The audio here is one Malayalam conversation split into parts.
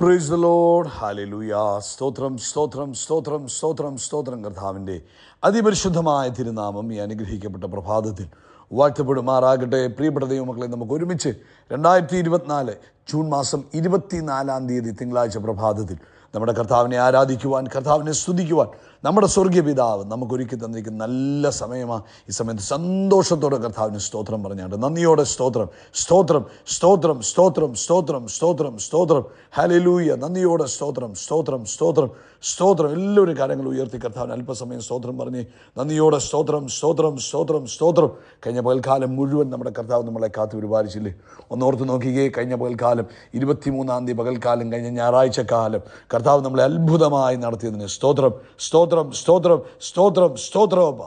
Praise the Lord. ഹല്ലേലൂയ. സ്തോത്രം സ്തോത്രം സ്തോത്രം സ്തോത്രം സ്തോത്രം. കർത്താവിൻ്റെ അതിപരിശുദ്ധമായ തിരുനാമം ഈ അനുഗ്രഹിക്കപ്പെട്ട പ്രഭാതത്തിൽ വാഴ്ത്തപ്പെടുമാറാകട്ടെ. പ്രിയപ്പെട്ട ദൈവമക്കളെ, നമുക്ക് ഒരുമിച്ച് 2024 ജൂൺ മാസം 24 തിങ്കളാഴ്ച പ്രഭാതത്തിൽ നമ്മുടെ കർത്താവിനെ ആരാധിക്കുവാൻ, കർത്താവിനെ സ്തുതിക്കുവാൻ നമ്മുടെ സ്വർഗീയ പിതാവ് നമുക്കൊരുക്കി തന്നിരിക്കുന്ന നല്ല സമയമാണ്. ഈ സമയത്ത് സന്തോഷത്തോടെ കർത്താവിന് സ്തോത്രം പറഞ്ഞാണ്ട് നന്ദിയോടെ സ്തോത്രം സ്തോത്രം സ്തോത്രം സ്തോത്രം സ്തോത്രം സ്തോത്രം സ്തോത്രം. ഹല്ലേലൂയ. നന്ദിയോടെ സ്തോത്രം സ്തോത്രം സ്തോത്രം സ്തോത്രം. എല്ലാവരും കാര്യങ്ങൾ ഉയർത്തി കർത്താവിന് അല്പസമയം സ്തോത്രം പറഞ്ഞ് നന്ദിയോടെ സ്തോത്രം സ്തോത്രം സ്തോത്രം സ്തോത്രം. കഴിഞ്ഞ പകൽക്കാലം മുഴുവൻ നമ്മുടെ കർത്താവ് നമ്മളെ കാത്തു പരിപാലിച്ചില്ലേ? ഒന്നോർത്ത് നോക്കിയേ. കഴിഞ്ഞ പകൽക്കാലം 23 പകൽക്കാലം, കഴിഞ്ഞ ഞായറാഴ്ച കാലം കർത്താവ് നമ്മളെ അത്ഭുതമായി നടത്തിയതിന് സ്തോത്രം സ്തോത്രം സ്തോത്രം സ്തോത്രം സ്തോത്രം.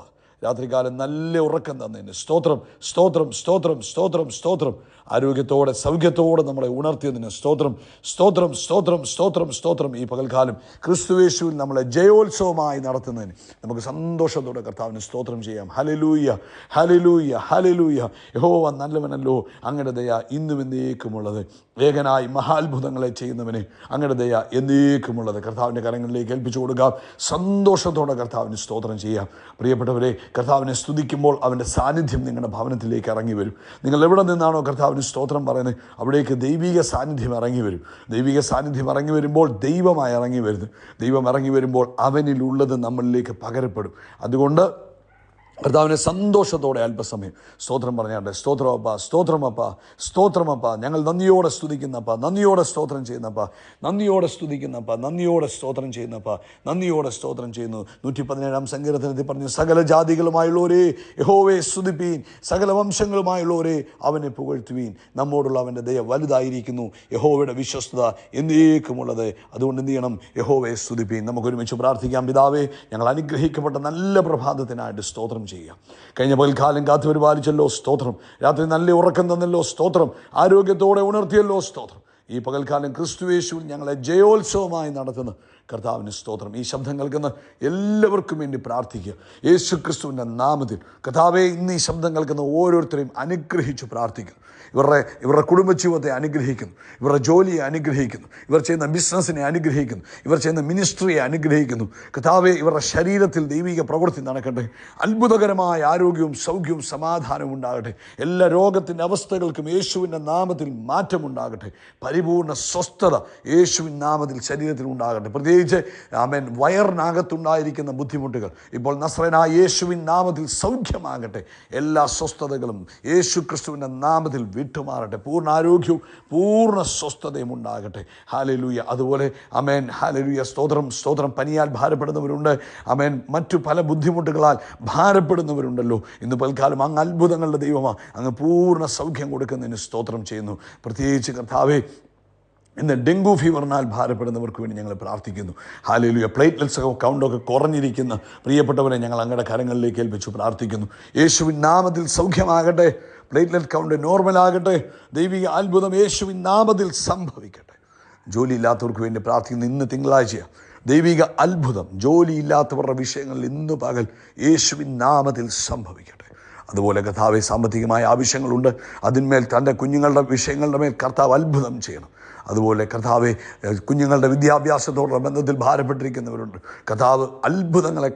രാത്രികാലം നല്ല ഉറക്കം തന്നതിന് സ്തോത്രം സ്തോത്രം സ്തോത്രം സ്തോത്രം സ്തോത്രം. ആരോഗ്യത്തോടെ സൗഖ്യത്തോടെ നമ്മളെ ഉണർത്തിയതിന് സ്തോത്രം സ്തോത്രം സ്തോത്രം സ്തോത്രം സ്തോത്രം. ഈ പകൽക്കാലം ക്രിസ്തുയേശുവിൽ നമ്മളെ ജയോത്സവമായി നടത്തുന്നതിന് നമുക്ക് സന്തോഷത്തോടെ കർത്താവിന് സ്തോത്രം ചെയ്യാം. Hallelujah hallelujah hallelujah. യഹോവ നല്ലവനല്ലോ, അങ്ങയുടെ ദയ ഇന്നും എന്നേക്കുമുള്ളത്. ഏകനായി മഹാത്ഭുതങ്ങളെ ചെയ്യുന്നവന് അങ്ങയുടെ ദയ എന്നേക്കുമുള്ളത്. കർത്താവിൻ്റെ കരങ്ങളിലേക്ക് ഏൽപ്പിച്ചു കൊടുക്കാം. സന്തോഷത്തോടെ കർത്താവിന് സ്തോത്രം ചെയ്യാം. പ്രിയപ്പെട്ടവരെ, കർത്താവിനെ സ്തുതിക്കുമ്പോൾ അവൻ്റെ സാന്നിധ്യം നിങ്ങളുടെ ഭവനത്തിലേക്ക് ഇറങ്ങി വരും. നിങ്ങൾ എവിടെ നിന്നാണോ കർത്താവിന് സ്തോത്രം പറയുന്നത്, അവിടേക്ക് ദൈവിക സാന്നിധ്യം ഇറങ്ങി വരും. ദൈവിക സാന്നിധ്യം ഇറങ്ങി വരുമ്പോൾ ദൈവമായി ഇറങ്ങി വരുന്നു. ദൈവം ഇറങ്ങി വരുമ്പോൾ അവനിലുള്ളത് നമ്മളിലേക്ക് പകരപ്പെടും. അതുകൊണ്ട് കർത്താവിനെ സന്തോഷത്തോടെ അല്പസമയം സ്തോത്രം പറഞ്ഞാട്ടെ. സ്തോത്രമപ്പ സ്തോത്രമപ്പ സ്തോത്രമപ്പ. ഞങ്ങൾ നന്ദിയോടെ സ്തുതിക്കുന്നപ്പ, നന്ദിയോടെ സ്തോത്രം ചെയ്യുന്നപ്പ, നന്ദിയോടെ സ്തുതിക്കുന്നപ്പ, നന്ദിയോടെ സ്തോത്രം ചെയ്യുന്നപ്പ, നന്ദിയോടെ സ്തോത്രം ചെയ്യുന്നു. 117 സങ്കീർത്തനത്തിൽ പറഞ്ഞു, സകല ജാതികളുമായുള്ളവരെ യഹോവയെ സ്തുതിപ്പീൻ, സകല വംശങ്ങളുമായുള്ളവരെ അവനെ പുകഴ്ത്തുവീൻ. നമ്മോടുള്ള അവൻ്റെ ദയ വലുതായിരിക്കുന്നു, യഹോവയുടെ വിശ്വസ്തത എന്നേക്കുമുള്ളത്. അതുകൊണ്ട് എന്ത് ചെയ്യണം? യഹോവയെ സ്തുതിപ്പീൻ. നമുക്കൊരുമിച്ച് പ്രാർത്ഥിക്കാം. പിതാവേ, ഞങ്ങൾ അനുഗ്രഹിക്കപ്പെട്ട നല്ല പ്രഭാതത്തിനായിട്ട് സ്തോത്രം ചെയ്യാം. കഴിഞ്ഞ പകൽക്കാലം കാത്തു പരിപാലിച്ചല്ലോ, സ്തോത്രം. രാത്രി നല്ല ഉറക്കം തന്നല്ലോ, സ്തോത്രം. ആരോഗ്യത്തോടെ ഉണർത്തിയല്ലോ, സ്തോത്രം. ഈ പകൽക്കാലം ക്രിസ്തുയേശുവിൽ ഞങ്ങളെ ജയോത്സവമായി നടത്തുന്ന കർത്താവിന് സ്തോത്രം. ഈ ശബ്ദം കേൾക്കുന്ന എല്ലാവർക്കും വേണ്ടി പ്രാർത്ഥിക്കുക. യേശു ക്രിസ്തുവിൻ്റെ നാമത്തിൽ കർത്താവേ, ഇന്ന് ഈ ശബ്ദം കേൾക്കുന്ന ഓരോരുത്തരെയും അനുഗ്രഹിച്ച് പ്രാർത്ഥിക്കുന്നു. ഇവരുടെ കുടുംബജീവിതത്തെ അനുഗ്രഹിക്കുന്നു, ഇവരുടെ ജോലിയെ അനുഗ്രഹിക്കുന്നു, ഇവർ ചെയ്യുന്ന ബിസിനസ്സിനെ അനുഗ്രഹിക്കുന്നു, ഇവർ ചെയ്യുന്ന മിനിസ്ട്രിയെ അനുഗ്രഹിക്കുന്നു. കർത്താവേ, ഇവരുടെ ശരീരത്തിൽ ദൈവിക പ്രവൃത്തി നടക്കട്ടെ. അത്ഭുതകരമായ ആരോഗ്യവും സൗഖ്യവും സമാധാനവും ഉണ്ടാകട്ടെ. എല്ലാ രോഗത്തിൻ്റെ അവസ്ഥകൾക്കും യേശുവിൻ്റെ നാമത്തിൽ മാറ്റമുണ്ടാകട്ടെ. പരിപൂർണ്ണ സ്വസ്ഥത യേശുവിൻ നാമത്തിൽ ശരീരത്തിൽ ഉണ്ടാകട്ടെ. പ്രത്യേകിച്ച് ആമേൻ, വയറിനകത്തുണ്ടായിരിക്കുന്ന ബുദ്ധിമുട്ടുകൾ ഇപ്പോൾ നസ്രയനായ യേശുവിൻ നാമത്തിൽ സൗഖ്യമാകട്ടെ. എല്ലാ സ്വസ്ഥതകളും യേശു ക്രിസ്തുവിൻ്റെ നാമത്തിൽ വിട്ടുമാറട്ടെ. പൂർണ്ണ ആരോഗ്യവും പൂർണ്ണ സ്വസ്ഥതയും ഉണ്ടാകട്ടെ. ഹല്ലേലൂയ. അതുപോലെ ആമേൻ, ഹല്ലേലൂയ, സ്തോത്രം സ്തോത്രം. പനിയാൽ ഭാരപ്പെടുന്നവരുണ്ട്, ആമേൻ. മറ്റു പല ബുദ്ധിമുട്ടുകളാൽ ഭാരപ്പെടുന്നവരുണ്ടല്ലോ. ഇന്ന് പൽക്കാലം അങ്ങ് അത്ഭുതങ്ങളുടെ ദൈവമാണ്. അങ്ങ് പൂർണ്ണ സൗഖ്യം കൊടുക്കുന്നതിന് സ്തോത്രം ചെയ്യുന്നു. പ്രത്യേകിച്ച് കർത്താവേ, ഇന്ന് ഡെങ്കു ഫീവറിനാൽ ഭാരപ്പെടുന്നവർക്ക് വേണ്ടി ഞങ്ങൾ പ്രാർത്ഥിക്കുന്നു. ഹല്ലേലൂയ. പ്ലേറ്റ്ലെറ്റ്സ് കൗണ്ടൊക്കെ കുറഞ്ഞിരിക്കുന്ന പ്രിയപ്പെട്ടവരെ ഞങ്ങൾ അങ്ങയുടെ കരങ്ങളിലേക്ക് ഏൽപ്പിച്ചു പ്രാർത്ഥിക്കുന്നു. യേശുവിൻ നാമത്തിൽ സൗഖ്യമാകട്ടെ. പ്ലേറ്റ്ലെറ്റ് കൗണ്ട് നോർമലാകട്ടെ. ദൈവിക അത്ഭുതം യേശുവിൻ നാമത്തിൽ സംഭവിക്കട്ടെ. ജോലിയില്ലാത്തവർക്ക് വേണ്ടി പ്രാർത്ഥിക്കുന്നു. ഇന്ന് തിങ്കളാഴ്ചയാണ്. ദൈവിക അത്ഭുതം ജോലിയില്ലാത്തവരുടെ വിഷയങ്ങളിൽ ഇന്ന് പകൽ യേശുവിൻ നാമത്തിൽ സംഭവിക്കട്ടെ. അതുപോലെ കർത്താവെ, സാമ്പത്തികമായ ആവശ്യങ്ങളുണ്ട്, അതിന്മേൽ തൻ്റെ കുഞ്ഞുങ്ങളുടെ വിഷയങ്ങളുടെ മേൽ കർത്താവ് അത്ഭുതം ചെയ്യണം. അതുപോലെ കർത്താവെ, കുഞ്ഞുങ്ങളുടെ വിദ്യാഭ്യാസത്തോടുള്ള ബന്ധത്തിൽ ഭാരപ്പെട്ടിരിക്കുന്നവരുണ്ട്. കർത്താവ് അത്ഭുതങ്ങളെ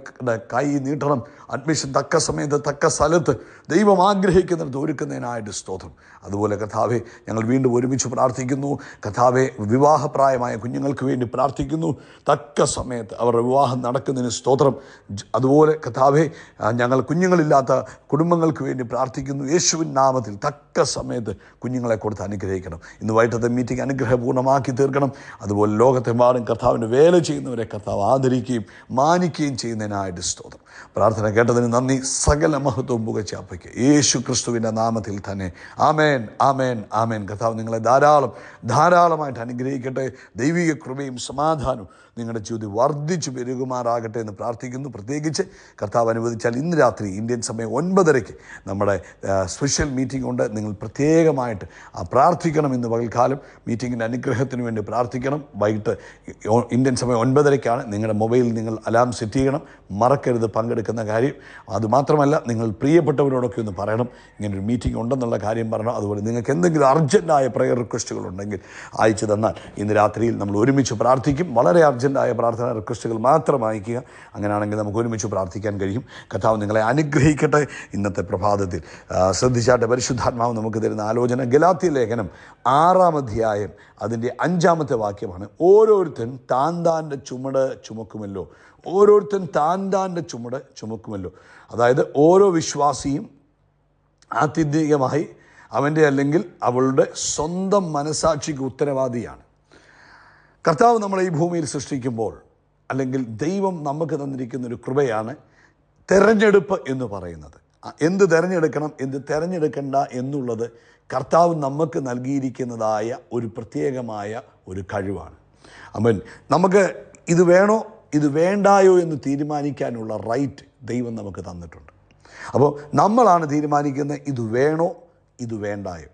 കൈ നീട്ടണം. അഡ്മിഷൻ തക്ക സമയത്ത് തക്ക സ്ഥലത്ത് ദൈവം ആഗ്രഹിക്കുന്നിടത്ത് ഒരുക്കുന്നതിനായിട്ട് സ്തോത്രം. അതുപോലെ കർത്താവെ, ഞങ്ങൾ വീണ്ടും ഒരുമിച്ച് പ്രാർത്ഥിക്കുന്നു. കർത്താവെ, വിവാഹപ്രായമായ കുഞ്ഞുങ്ങൾക്ക് വേണ്ടി പ്രാർത്ഥിക്കുന്നു. തക്ക സമയത്ത് അവരുടെ വിവാഹം നടക്കുന്നതിന് സ്തോത്രം. അതുപോലെ കർത്താവെ, ഞങ്ങൾ കുഞ്ഞുങ്ങളില്ലാത്ത കുടുംബങ്ങൾക്ക് വേണ്ടി പ്രാർത്ഥിക്കുന്നു. യേശുവിൻ നാമത്തിൽ തക്ക സമയത്ത് കുഞ്ഞുങ്ങളെ കൊടുത്ത് അനുഗ്രഹിക്കണം. ഇന്ന് വൈകിട്ടത്തെ മീറ്റിംഗ് അനുഗ്രഹപൂർണ്ണമാക്കി തീർക്കണം. അതുപോലെ ലോകത്തെമ്പാടും കർത്താവിൻ്റെ വേല ചെയ്യുന്നവരെ കർത്താവ് ആദരിക്കുകയും മാനിക്കുകയും ചെയ്യുന്നതിനായിട്ട് സ്തോത്രം. പ്രാർത്ഥന കേട്ടതിന് നന്ദി. സകല മഹത്വവും പുകച്ചാപ്പയ്ക്ക് യേശു ക്രിസ്തുവിൻ്റെ നാമത്തിൽ തന്നെ. ആമേൻ ആമേൻ ആമേൻ. കർത്താവ് നിങ്ങളെ ധാരാളമായിട്ട് അനുഗ്രഹിക്കട്ടെ. ദൈവിക കൃപയും സമാധാനവും നിങ്ങളുടെ ജീവിതം വർദ്ധിച്ചു പെരുകുമാറാകട്ടെ എന്ന് പ്രാർത്ഥിക്കുന്നു. പ്രത്യേകിച്ച് കർത്താവ് അനുവദിച്ചാൽ ഇന്ന് രാത്രി ഇന്ത്യൻ സമയം 9:30 നമ്മുടെ സ്പെഷ്യൽ മീറ്റിംഗ് ഉണ്ട്. നിങ്ങൾ പ്രത്യേകമായിട്ട് പ്രാർത്ഥിക്കണം. ഇന്ന് പകൽക്കാലം മീറ്റിങ്ങിന് കർത്താവിൻ്റെ അനുഗ്രഹത്തിന് വേണ്ടി പ്രാർത്ഥിക്കണം. വൈകിട്ട് ഇന്ത്യൻ സമയം 9:30 നിങ്ങളുടെ മൊബൈലിൽ നിങ്ങൾ അലാം സെറ്റ് ചെയ്യണം. മറക്കരുത് പങ്കെടുക്കുന്ന കാര്യം. അതുമാത്രമല്ല, നിങ്ങൾ പ്രിയപ്പെട്ടവരോടൊക്കെ ഒന്ന് പറയണം, ഇങ്ങനൊരു മീറ്റിംഗ് ഉണ്ടെന്നുള്ള കാര്യം പറയണം. അതുപോലെ നിങ്ങൾക്ക് എന്തെങ്കിലും അർജൻറ്റായ പ്രയർ റിക്വസ്റ്റുകൾ ഉണ്ടെങ്കിൽ അയച്ചു തന്നാൽ ഇന്ന് രാത്രിയിൽ നമ്മൾ ഒരുമിച്ച് പ്രാർത്ഥിക്കും. വളരെ അർജൻറ്റായ പ്രാർത്ഥന റിക്വസ്റ്റുകൾ മാത്രം അയക്കുക. അങ്ങനെയാണെങ്കിൽ നമുക്ക് ഒരുമിച്ച് പ്രാർത്ഥിക്കാൻ കഴിയും. കർത്താവ് നിങ്ങളെ അനുഗ്രഹിക്കട്ടെ. ഇന്നത്തെ പ്രഭാതത്തിൽ ശ്രദ്ധിച്ചാട്ടെ, പരിശുദ്ധാത്മാവ് നമുക്ക് തരുന്ന ആലോചന ഗലാത്യ ലേഖനം 6-ാം അധ്യായം അതിൻ്റെ 5-ാമത്തെ വാക്യമാണ്. ഓരോരുത്തൻ താൻ്റെ ചുമട് ചുമക്കുമല്ലോ. ഓരോരുത്തൻ താൻ്റെ ചുമട് ചുമക്കുമല്ലോ. അതായത് ഓരോ വിശ്വാസിയും ആത്യന്തികമായി അവൻ്റെ അല്ലെങ്കിൽ അവളുടെ സ്വന്തം മനസാക്ഷിക്ക് ഉത്തരവാദിയാണ്. കർത്താവ് നമ്മളെ ഈ ഭൂമിയിൽ സൃഷ്ടിക്കുമ്പോൾ അല്ലെങ്കിൽ ദൈവം നമുക്ക് തന്നിരിക്കുന്നൊരു കൃപയാണ് തെരഞ്ഞെടുപ്പ് എന്ന് പറയുന്നത്. എന്ത് തിരഞ്ഞെടുക്കണം, എന്ത് തിരഞ്ഞെടുക്കണ്ട എന്നുള്ളത് കർത്താവ് നമുക്ക് നൽകിയിരിക്കുന്നതായ ഒരു പ്രത്യേകമായ ഒരു കഴിവാണ്. ആമേൻ. നമുക്ക് ഇത് വേണോ ഇത് വേണ്ടായോ എന്ന് തീരുമാനിക്കാനുള്ള റൈറ്റ് ദൈവം നമുക്ക് തന്നിട്ടുണ്ട്. അപ്പോൾ നമ്മളാണ് തീരുമാനിക്കുന്നത് ഇത് വേണോ ഇത് വേണ്ടായോ.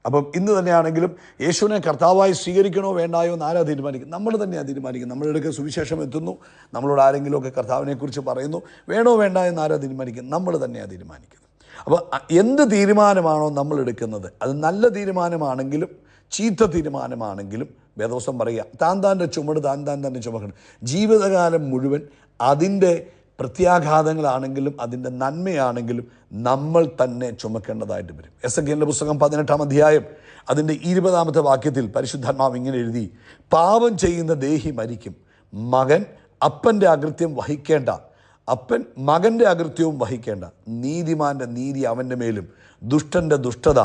അപ്പം ഇന്ന് തന്നെയാണെങ്കിലും യേശുവിനെ കർത്താവായി സ്വീകരിക്കണോ വേണ്ടായോ എന്ന് ആരാ തീരുമാനിക്കും? നമ്മൾ തന്നെയാണ് തീരുമാനിക്കുന്നത്. നമ്മളിടയ്ക്ക് സുവിശേഷം എത്തുന്നു, നമ്മളോട് ആരെങ്കിലുമൊക്കെ കർത്താവിനെക്കുറിച്ച് പറയുന്നു, വേണോ വേണ്ട എന്ന് ആരാ തീരുമാനിക്കുന്നത്? നമ്മൾ തന്നെയാണ് തീരുമാനിക്കുന്നത്. അപ്പോൾ എന്ത് തീരുമാനമാണോ നമ്മൾ എടുക്കുന്നത്, അത് നല്ല തീരുമാനമാണെങ്കിലും ചീത്ത തീരുമാനമാണെങ്കിലും വേദവസം പറയുക, താൻ്റെ ചുമട് തന്നെ ചുമക്കണം. ജീവിതകാലം മുഴുവൻ അതിൻ്റെ പ്രത്യാഘാതങ്ങളാണെങ്കിലും അതിൻ്റെ നന്മയാണെങ്കിലും നമ്മൾ തന്നെ ചുമക്കേണ്ടതായിട്ട് വരും. എസെക്കിയേലിൻ്റെ പുസ്തകം 18-ാം അധ്യായം അതിൻ്റെ 20-ാമത്തെ വാക്യത്തിൽ പരിശുദ്ധാത്മാവ് ഇങ്ങനെ എഴുതി, പാപം ചെയ്യുന്ന ദേഹി മരിക്കും, മകൻ അപ്പൻ്റെ അകൃത്യം വഹിക്കേണ്ട, അപ്പൻ മകൻ്റെ അകൃത്യവും വഹിക്കേണ്ട, നീതിമാൻ്റെ നീതി അവൻ്റെ മേലും ദുഷ്ടൻ്റെ ദുഷ്ടത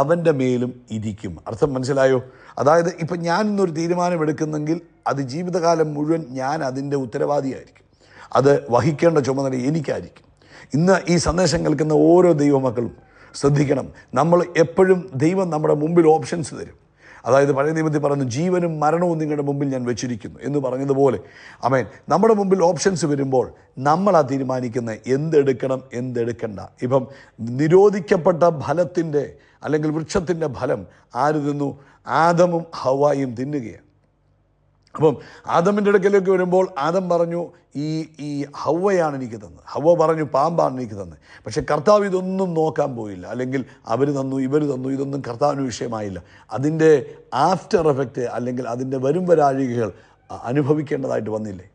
അവൻ്റെ മേലും ഇരിക്കും. അർത്ഥം മനസ്സിലായോ? അതായത് ഇപ്പം ഞാൻ ഇന്നൊരു തീരുമാനം എടുക്കുന്നെങ്കിൽ അത് ജീവിതകാലം മുഴുവൻ ഞാൻ അതിൻ്റെ ഉത്തരവാദിയായിരിക്കും. അത് വഹിക്കേണ്ട ചുമതല എനിക്കായിരിക്കും. ഇന്ന് ഈ സന്ദേശം കേൾക്കുന്ന ഓരോ ദൈവമക്കളും ശ്രദ്ധിക്കണം, നമ്മൾ എപ്പോഴും ദൈവം നമ്മുടെ മുമ്പിൽ ഓപ്ഷൻസ് തരും. അതായത് പഴയ നിയമത്തിൽ പറയുന്നു, ജീവനും മരണവും നിങ്ങളുടെ മുമ്പിൽ ഞാൻ വെച്ചിരിക്കുന്നു എന്ന് പറഞ്ഞതുപോലെ, ആമേൻ, നമ്മുടെ മുമ്പിൽ ഓപ്ഷൻസ് വരുമ്പോൾ നമ്മളാ തീരുമാനിക്കുന്നത് എന്തെടുക്കണം എന്തെടുക്കണ്ട. ഇപ്പം നിരോധിക്കപ്പെട്ട ഫലത്തിൻ്റെ അല്ലെങ്കിൽ വൃക്ഷത്തിൻ്റെ ഫലം ആര് തിന്നു? ആദമും ഹവ്വായും തിന്നുകയാണ്. അപ്പം ആദമിൻ്റെ അടുക്കലേക്ക് വരുമ്പോൾ ആദം പറഞ്ഞു ഈ ഹവ്വയാണ് എനിക്ക് തന്നത്, ഹവ്വ പറഞ്ഞു പാമ്പാണ് എനിക്ക് തന്നത്. പക്ഷേ കർത്താവ് ഇതൊന്നും നോക്കാൻ പോയില്ല. അല്ലെങ്കിൽ അവർ തന്നു ഇവർ തന്നു, ഇതൊന്നും കർത്താവിന് വിഷയമായില്ല. അതിൻ്റെ ആഫ്റ്റർ എഫക്റ്റ് അല്ലെങ്കിൽ അതിൻ്റെ വരാഴികകൾ അനുഭവിക്കേണ്ടതായിട്ട് വന്നില്ലേ?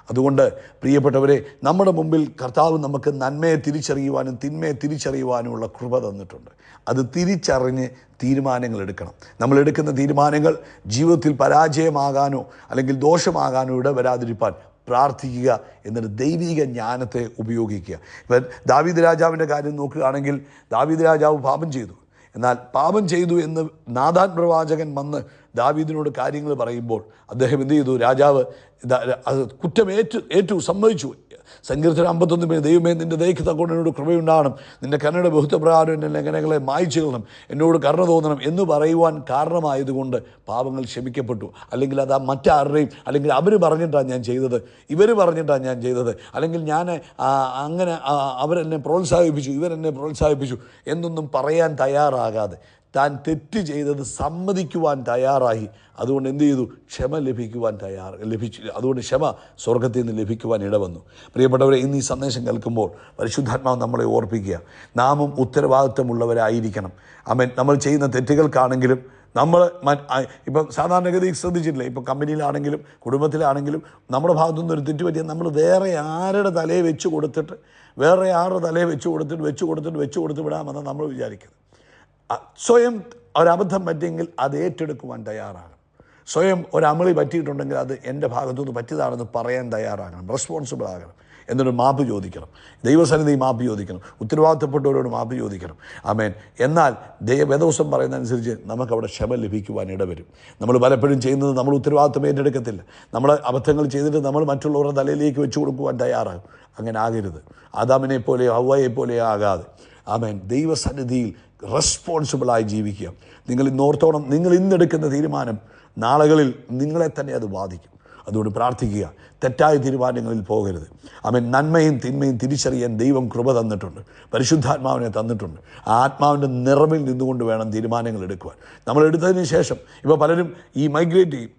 അതുകൊണ്ട് പ്രിയപ്പെട്ടവരെ, നമ്മുടെ മുമ്പിൽ കർത്താവ് നമുക്ക് നന്മയെ തിരിച്ചറിയുവാനും തിന്മയെ തിരിച്ചറിയുവാനുമുള്ള കൃപ തന്നിട്ടുണ്ട്. അത് തിരിച്ചറിഞ്ഞ് തീരുമാനങ്ങൾ എടുക്കണം. നമ്മൾ എടുക്കുന്ന തീരുമാനങ്ങൾ ജീവിതത്തിൽ പരാജയമാകാനോ അല്ലെങ്കിൽ ദോഷമാകാനോ ഇടവരാതിരിപ്പാൻ പ്രാർത്ഥിക്കുക, എന്നിട്ട് ദൈവിക ജ്ഞാനത്തെ ഉപയോഗിക്കുക. ഇപ്പം ദാവീദ് രാജാവിൻ്റെ കാര്യം നോക്കുകയാണെങ്കിൽ, ദാവീദ് രാജാവ് പാപം ചെയ്തു. എന്നാൽ പാപം ചെയ്തു എന്ന് നാഥാൻ പ്രവാചകൻ വന്ന് ദാവീദിനോട് കാര്യങ്ങൾ പറയുമ്പോൾ അദ്ദേഹം എന്ത് ചെയ്തു? രാജാവ് അത് കുറ്റം ഏറ്റു സമ്മതിച്ചു. സങ്കീർത്തനം 51 ദൈവമേ, നിൻ്റെ ദയക്ക് തക്കൊണ്ട് എന്നോട് കൃപയുണ്ടാകണം, നിൻ്റെ കരുണയുടെ ബഹുത്വപ്രകാരം എൻ്റെ ലംഘനങ്ങളെ മായ്ച്ചു കളണം, എന്നോട് കരുണ തോന്നണം എന്ന് പറയുവാൻ കാരണമായതുകൊണ്ട് പാപങ്ങൾ ക്ഷമിക്കപ്പെട്ടു. അല്ലെങ്കിൽ അത് മറ്റാരുടെയും അല്ലെങ്കിൽ അവർ പറഞ്ഞിട്ടാണ് ഞാൻ ചെയ്തത്, ഇവർ പറഞ്ഞിട്ടാണ് ഞാൻ ചെയ്തത്, അല്ലെങ്കിൽ ഞാൻ അങ്ങനെ അവരെന്നെ പ്രോത്സാഹിപ്പിച്ചു, ഇവരെന്നെ പ്രോത്സാഹിപ്പിച്ചു എന്നൊന്നും പറയാൻ തയ്യാറാകാതെ താൻ തെറ്റ് ചെയ്തത് സമ്മതിക്കുവാൻ തയ്യാറായി. അതുകൊണ്ട് എന്ത് ചെയ്തു? ക്ഷമ ലഭിക്കുവാൻ ലഭിച്ചു. അതുകൊണ്ട് ക്ഷമ സ്വർഗത്തിൽ നിന്ന് ലഭിക്കുവാൻ ഇടവന്നു. പ്രിയപ്പെട്ടവരെ, ഇന്ന് ഈ സന്ദേശം കേൾക്കുമ്പോൾ പരിശുദ്ധാത്മാവ് നമ്മളെ ഓർപ്പിക്കുക, നാമും ഉത്തരവാദിത്വമുള്ളവരായിരിക്കണം. ആമേൻ. നമ്മൾ ചെയ്യുന്ന തെറ്റുകൾക്കാണെങ്കിലും നമ്മൾ ഇപ്പം സാധാരണഗതി ശ്രദ്ധിച്ചിട്ടില്ലേ, ഇപ്പം കമ്പനിയിലാണെങ്കിലും കുടുംബത്തിലാണെങ്കിലും നമ്മുടെ ഭാഗത്തുനിന്ന് ഒരു തെറ്റ് പറ്റിയാൽ നമ്മൾ വേറെ ആരുടെ തലയെ വെച്ച് കൊടുത്തിട്ട് വിടാമെന്ന് നമ്മൾ വിചാരിക്കുന്നത്. സ്വയം ഒരബദ്ധം പറ്റിയെങ്കിൽ അത് ഏറ്റെടുക്കുവാൻ തയ്യാറാകണം. സ്വയം ഒരമളി പറ്റിയിട്ടുണ്ടെങ്കിൽ അത് എൻ്റെ ഭാഗത്തുനിന്ന് പറ്റിയതാണെന്ന് പറയാൻ തയ്യാറാകണം. റെസ്പോൺസിബിൾ ആകണം. എന്നിട്ട് മാപ്പ് ചോദിക്കണം. ദൈവസന്നിധി മാപ്പ് ചോദിക്കണം. ഉത്തരവാദിത്തപ്പെട്ടവരോട് മാപ്പ് ചോദിക്കണം. ആമേൻ. എന്നാൽ വേദവസം പറയുന്നതനുസരിച്ച് നമുക്കവിടെ ക്ഷമ ലഭിക്കുവാൻ ഇടവരും. നമ്മൾ പലപ്പോഴും ചെയ്യുന്നത് നമ്മൾ ഉത്തരവാദിത്തം ഏറ്റെടുക്കത്തില്ല. നമ്മൾ അബദ്ധങ്ങൾ ചെയ്തിട്ട് നമ്മൾ മറ്റുള്ളവരുടെ തലയിലേക്ക് വെച്ച് കൊടുക്കുവാൻ തയ്യാറാകും. അങ്ങനെ ആകരുത്. ആദാമിനെ പോലെ ഹവ്വയെ പോലെ ആകാതെ, ആമേൻ, ദൈവസന്നിധിയിൽ റെസ്പോൺസിബിളായി ജീവിക്കുക. നിങ്ങൾ ഇന്നോർത്തോണം, നിങ്ങൾ ഇന്നെടുക്കുന്ന തീരുമാനം നാളുകളിൽ നിങ്ങളെ തന്നെ അത് ബാധിക്കും. അതുകൊണ്ട് പ്രാർത്ഥിക്കുക, തെറ്റായ തീരുമാനങ്ങളിൽ പോകരുത്. അവൻ നന്മയും തിന്മയും തിരിച്ചറിയാൻ ദൈവം കൃപ തന്നിട്ടുണ്ട്, പരിശുദ്ധാത്മാവിനെ തന്നിട്ടുണ്ട്. ആ ആത്മാവിൻ്റെ നിറവിൽ നിന്നുകൊണ്ട് വേണം തീരുമാനങ്ങൾ എടുക്കുവാൻ. നമ്മൾ എടുത്തതിന് ശേഷം ഇപ്പോൾ പലരും ഈ മൈഗ്രേറ്റ് ചെയ്യും,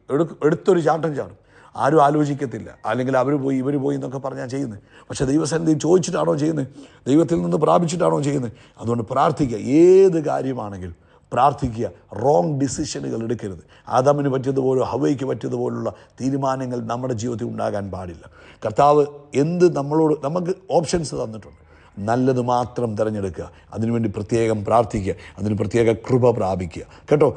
എടുത്തൊരു ചാട്ടം ചാടും, ആരും ആലോചിക്കത്തില്ല, അല്ലെങ്കിൽ അവർ പോയി ഇവർ പോയി എന്നൊക്കെ പറഞ്ഞാൽ ചെയ്യുന്നത്. പക്ഷേ ദൈവസന്നിധി ചോദിച്ചിട്ടാണോ ചെയ്യുന്നത്? ദൈവത്തിൽ നിന്ന് പ്രാപിച്ചിട്ടാണോ ചെയ്യുന്നത്? അതുകൊണ്ട് പ്രാർത്ഥിക്കുക, ഏത് കാര്യമാണെങ്കിലും പ്രാർത്ഥിക്കുക. റോങ് ഡിസിഷനുകൾ എടുക്കരുത്. ആദാമിന് പറ്റിയതുപോലോ ഹവ്വയ്ക്ക് പറ്റിയതുപോലുള്ള തീരുമാനങ്ങൾ നമ്മുടെ ജീവിതത്തിൽ ഉണ്ടാകാൻ പാടില്ല. കർത്താവ് നമുക്ക് ഓപ്ഷൻസ് തന്നിട്ടുണ്ട്, നല്ലത് മാത്രം തിരഞ്ഞെടുക്കുക. അതിനുവേണ്ടി പ്രത്യേകം പ്രാർത്ഥിക്കുക, അതിന് പ്രത്യേക കൃപ പ്രാപിക്കുക കേട്ടോ.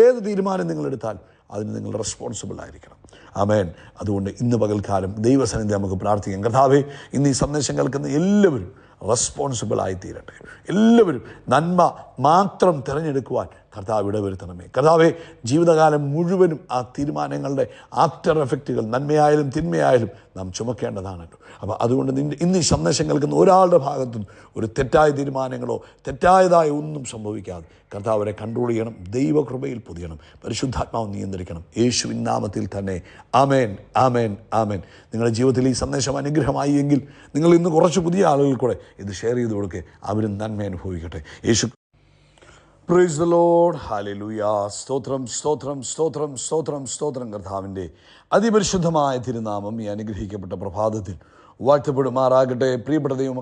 ഏത് തീരുമാനം നിങ്ങളെടുത്താൽ അതിന് നിങ്ങൾ റെസ്പോൺസിബിൾ ആയിരിക്കണം. ആമേൻ. അതുകൊണ്ട് ഇന്ന് പകൽക്കാലം ദൈവസന്നിധി നമുക്ക് പ്രാർത്ഥിക്കാം. കർത്താവേ, ഇന്ന് ഈ സന്ദേശം കേൾക്കുന്ന എല്ലാവരും റെസ്പോൺസിബിൾ ആയിത്തീരട്ടെ. എല്ലാവരും നന്മ മാത്രം തിരഞ്ഞെടുക്കുവാൻ കർത്താവ് ഇടവരുത്തണമേ. കർത്താവേ, ജീവിതകാലം മുഴുവനും ആ തീരുമാനങ്ങളുടെ ആഫ്റ്റർ എഫക്റ്റുകൾ നന്മയായാലും തിന്മയായാലും നാം ചുമക്കേണ്ടതാണല്ലോ. അപ്പോൾ അതുകൊണ്ട് ഇന്ന് ഈ സന്ദേശം കേൾക്കുന്ന ഒരാളുടെ ഭാഗത്തുനിന്ന് ഒരു തെറ്റായ തീരുമാനങ്ങളോ തെറ്റായതായ ഒന്നും സംഭവിക്കാതെ കർത്താവ് അവരെ കൺട്രോൾ ചെയ്യണം, ദൈവകൃപയിൽ പൊതിയണം, പരിശുദ്ധാത്മാവ് നിയന്ത്രിക്കണം. യേശുവിൻ നാമത്തിൽ തന്നെ ആമേൻ, ആമേൻ, ആമേൻ. നിങ്ങളുടെ ജീവിതത്തിൽ ഈ സന്ദേശം അനുഗ്രഹമായി എങ്കിൽ നിങ്ങൾ ഇന്ന് കുറച്ച് പുതിയ ആളുകൾ കൂടെ ഇത് ഷെയർ ചെയ്ത് കൊടുക്കുക, അവരും നന്മ അനുഭവിക്കട്ടെ. Praise the Lord. ഹല്ലേലൂയ. സ്തോത്രം, സ്തോത്രം, സ്തോത്രം, സ്തോത്രം, സ്തോത്രം. കർത്താവിൻ്റെ അതിപരിശുദ്ധമായ തിരുനാമം ഈ അനുഗ്രഹിക്കപ്പെട്ട പ്രഭാതത്തിൽ വാഴ്ത്തപ്പെടുമാറാകട്ടെ. പ്രിയപ്പെട്ട ദൈവമക്കളെ,